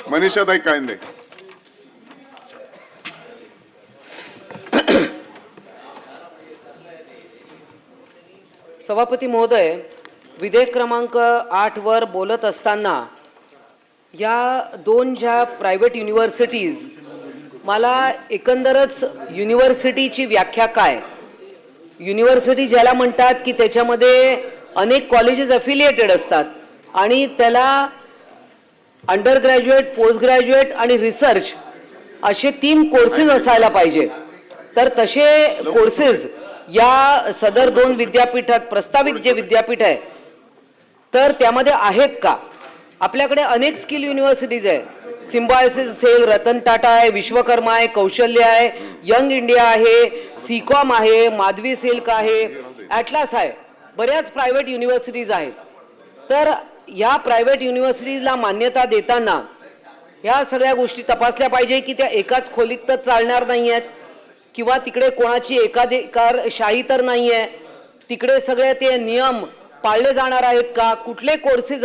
मनीषाताई कायंदे. सभापती महोदय, विधेयक क्रमांक 8 वर बोलत असताना या दोन ज्या प्रायव्हेट युनिव्हर्सिटीज, मला एकंदरच युनिव्हर्सिटीची व्याख्या काय, युनिव्हर्सिटी ज्याला म्हणतात की त्याच्यामध्ये अनेक कॉलेजेस अफिलिएटेड असतात आणि त्याला अंडर ग्रॅज्युएट, पोस्ट ग्रॅज्युएट आणि रिसर्च असे 3 कोर्सेस असायला पाहिजे. तर तसे कोर्सेस या सदर 2 विद्यापीठात प्रस्तावित जे विद्यापीठ आहे तर त्यामध्ये आहेत का? आपल्याकडे अनेक स्किल युनिव्हर्सिटीज आहे. सिम्बायोसिस असेल, रतन टाटा आहे, विश्वकर्मा आहे, कौशल्य आहे, यंग इंडिया आहे, सीकॉम आहे, माधवी सिल्क आहे, ॲटलास आहे, बऱ्याच प्रायव्हेट युनिव्हर्सिटीज आहेत. तर या प्रायव्हेट युनिव्हर्सिटीजला मान्यता देताना ह्या सगळ्या गोष्टी तपासल्या पाहिजे की त्या एकाच खोलीत तर चालणार नाही आहेत किंवा तिकडे कोणाची एकाधिकारशाही तर नाही आहे. तिकडे सगळे ते नियम पाळले जाणार आहेत का? कुठले कोर्सेस